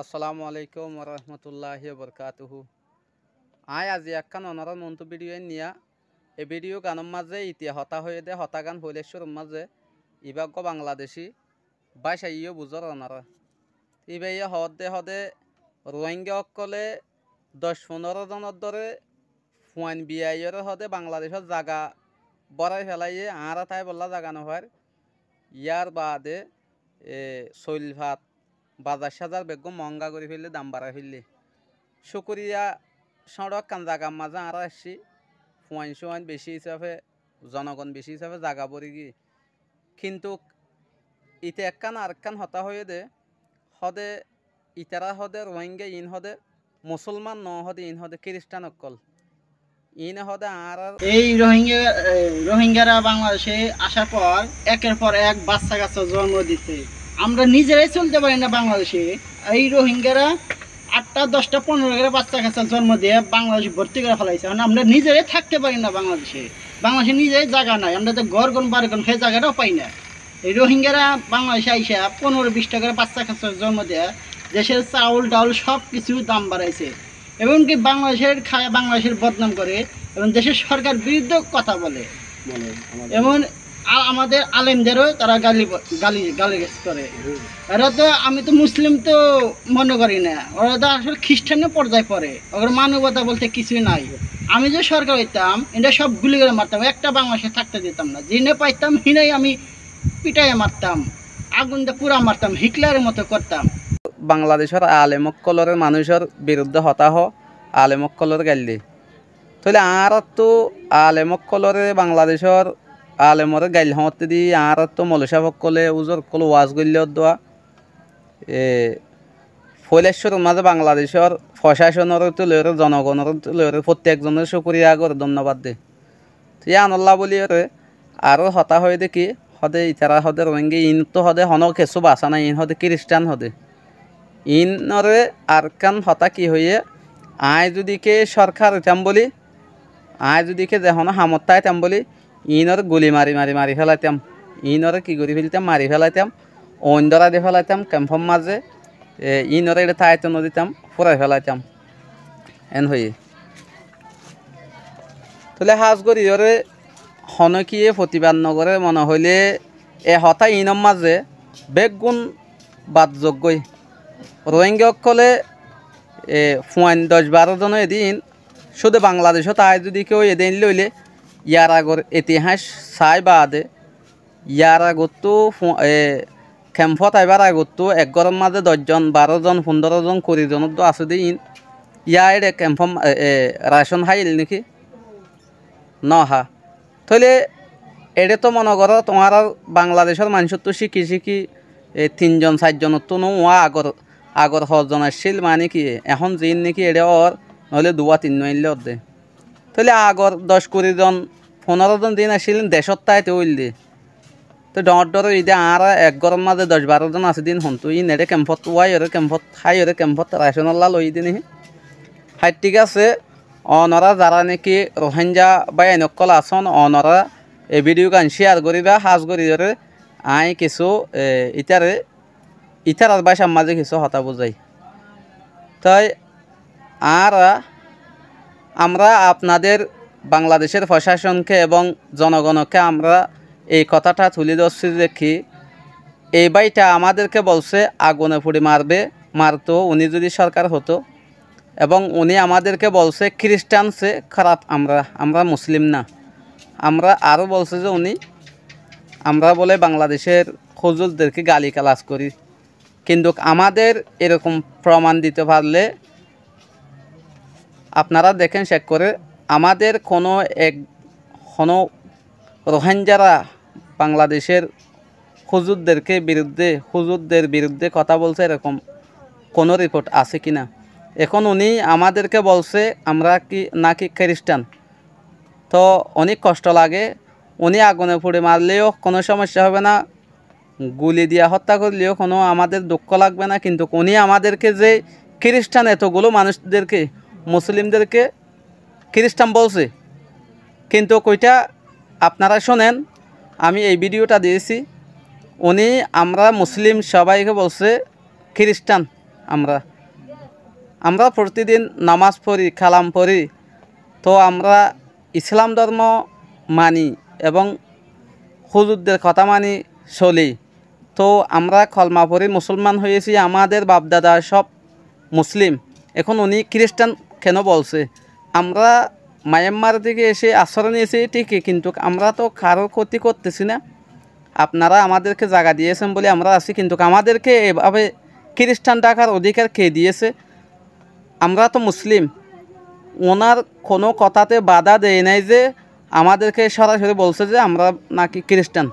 আসসালামু আলাইকুম রহমতুল্লাহি বরকাতুহু। আজি একখান অনার মন্তু ভিডিও নিয়া এ ভিডিও গানের মাঝে ইতিহাস হতা হয়ে দে হতা গান হইলেশ্বর মাঝে ইবাগ্য বাংলাদেশি বাইশা ইয়ে বুঝর অনারা ইবাইয়া হদে হদে রোহিঙ্গা অকলে 10-15 জনের দরে ফুয়াইন বিয়াইয়ের হদে বাংলাদেশের জাগা বড়াই ফেলাইয়ে আরা তাই বললা জাগা নহয় ইয়ার বাদে শৈল ভাত বাজার সাজার বেগ মহঙ্গা করে ফেললে দাম বাড়াই ফেললে শুকুরিয়া সড়ক কান জাগা মাঝে আরা আসছি ফুয়াইন সুয়াইন বেশি হিসাবে জনগণ বেশি হিসাবে জাগা পড়ি গিয়ে কিন্তু ইতে একখান আরেকখান হতা হয়ে দে হদে ইতারা হদে রোহিঙ্গা ইন হদে মুসলমান ন হদে ইন হদে খ্রিস্টান অকল ইন হদে আর এই রোহিঙ্গারা বাংলাদেশে আসার পর একের পর এক বাচ্চা কাচ্চা জন্ম দিচ্ছে। আমরা নিজেরাই চলতে পারি না বাংলাদেশে। এই রোহিঙ্গারা 8টা 10টা 15টা বাচ্চা কাচ্চা জন্ম দিয়ে বাংলাদেশে ভর্তি করে ফেলাইছে। কারণ আমরা নিজেরাই থাকতে পারি না বাংলাদেশে বাংলাদেশে নিজেরাই জায়গা নাই, আমরা তো গড়গন বারগন সেই জায়গাটাও পাই না। এই রোহিঙ্গারা বাংলাদেশে আইসা 15-20 টাকার বাচ্চা কাচ্চা জন্ম দেয়া দেশের চাউল ডাউল সব কিছু দাম বাড়াইছে, এমনকি বাংলাদেশের খায় বাংলাদেশের বদনাম করে এবং দেশের সরকার বিরুদ্ধে কথা বলে। এমন আমাদের আলেমদেরও তারা গালি করে। এরা তো আমি তো মুসলিম তো মনে করি না, ওরা তো আসলে খ্রিস্টানের পর্যায়ে পড়ে, ওর মানবতা বলতে কিছুই নাই। আমি যে সরকার হইতাম এটা সব গুলি করে মারতাম, একটা বাংলাদেশে থাকতে দিতাম না। যিনি পাইতাম হিনাই আমি পিটাইয়া মারতাম, আগুন দিয়ে পুরা মারতাম, হিটলারের মতো করতাম। বাংলাদেশের আলেমকলরের মানুষের বিরুদ্ধে হতাহ আলেমকলর গাইলি তাহলে আর তো আলেমকলরে বাংলাদেশের আলেমরে গাইল হতে দি আর তো মলসাফকলে উজর কল ওয়াজ গল্য দেওয়া ফৈলেশ্বর মাঝে বাংলাদেশের প্রশাসনের তুলে জনগণের তুলে প্রত্যেকজনের শুক্রিয়া করে ধন্যবাদ দে তুই আনল্লা বলি আরও হতা হয়ে দেখি হদে ইতারা হদে রোহিঙ্গা ইন তো হদে হন কিছু বাসা নাই ইন হদে খ্রিস্টান হদে ইনরে আর কান হতা কি হয়ে আয় যদি কে সরকার হইতাম বলি আয় যদি কে দেখো হামত্তা হইতাম বলি ইনর গুলি মারি ফেলাইতাম, ইনরে কি করে ফেলতাম মারি ফেলাইতাম, অন্দরা দিয়ে ফেলাইতাম ক্যাম্পর মাঝে ইনরে এটা থাইতে নদীতাম ফুরাই ফেলাইতাম এন হয়ে তাহলে হাজ করি ওরে হনকিয়ে প্রতিবাদ নগরে মনে হইলে এ হতা ইনম মাঝে বেগুন বাদযোগ্যই রোহিঙ্গা অকলে ফুয়াইন 10-12 জন এদিন শুধু বাংলাদেশত আয় যদি কেউ এদিন লইলে ইয়ার আগর ইতিহাস চাই বাদে ইয়ার আগতো ক্যাম্পত আইবার আগতো এক ঘরের মাঝে 10 জন 12 জন 15 জন 20 জনের তো আছে দিন ইয়ার ক্যাম্প রাশন হাইল নাকি নহা তাহলে এটা তো মনে করো তোমার বাংলাদেশের মানুষের তো শিখি 3 জন 4 জনের তো নোয়া আগর 10 জন আসছিল মানে কি এখন জিন নাকি এটা ওর নহলে 2-3 নইলে ওর দে তাহলে আগর 10-20 জন 15 জন দিন আসছিলেন দেশত তাইতে হইল দে তো ডর ইদে আর এক ঘরের মাঝে 10-12 জন আছে দিন হন তুই নেড়ে ক্যাম্পত ওয়াই ওরে ক্যাম্পত হাই ওরে ক্যাম্পত রাশনল্লা লই দিন হাই ঠিক আছে অনরা যারা নাকি রোহিঙ্গা বা এনেকল আসন অনরা এই ভিডিও গান শেয়ার করিবা হাজ করি ধরে আই কিছু ইতার বাইসার মাঝে কিছু হতা বুঝাই তাই আর আমরা আপনাদের বাংলাদেশের প্রশাসনকে এবং জনগণকে আমরা এই কথাটা তুলে ধরছি দেখি এই বাইটা আমাদেরকে বলছে আগুনে পুড়ে মারতো উনি যদি সরকার হতো এবং উনি আমাদেরকে বলছে খ্রিস্টান সে খারাপ আমরা মুসলিম না। আমরা আরও বলছে যে আমরা বলে বাংলাদেশের হুজুরদেরকে গালি গালাজ করি, কিন্তু আমাদের এরকম প্রমাণ দিতে পারলে আপনারা দেখেন চেক করে আমাদের কোনো রোহিঙ্গারা বাংলাদেশের হুজুরদের বিরুদ্ধে কথা বলছে এরকম কোনো রিপোর্ট আছে কি না। এখন উনি আমাদেরকে বলছে আমরা কি নাকি খ্রিস্টান, তো অনেক কষ্ট লাগে। উনি আগুনে পুড়ে মারলেও কোনো সমস্যা হবে না, গুলি দিয়া হত্যা করলেও কোনো আমাদের দুঃখ লাগবে না, কিন্তু উনি আমাদেরকে যে খ্রিস্টান এতগুলো মানুষদেরকে মুসলিমদেরকে খ্রিস্টান বলছে, কিন্তু কইটা আপনারা শোনেন আমি এই ভিডিওটা দিয়েছি। উনি আমরা মুসলিম সবাইকে বলছে খ্রিস্টান, আমরা আমরা প্রতিদিন নামাজ পড়ি, কালাম পড়ি, তো আমরা ইসলাম ধর্ম মানি এবং হুজুরদের কথা মানি চলি। তো আমরা কলমা পড়ি মুসলমান হয়েছি, আমাদের বাপদাদা সব মুসলিম, এখন উনি খ্রিস্টান কেন বলছে? আমরা মায়ানমার থেকে এসে আশ্রয় নিয়েছি ঠিকই, কিন্তু আমরা তো কারোর ক্ষতি করতেছি না। আপনারা আমাদেরকে জায়গা দিয়েছেন বলে আমরা আছি, কিন্তু আমাদেরকে এভাবে খ্রিস্টান ডাকার অধিকার কে দিয়েছে? আমরা তো মুসলিম। ওনার কোনো কথাতে বাধা দেয় নাই যে আমাদেরকে সরাসরি বলছে যে আমরা নাকি খ্রিস্টান।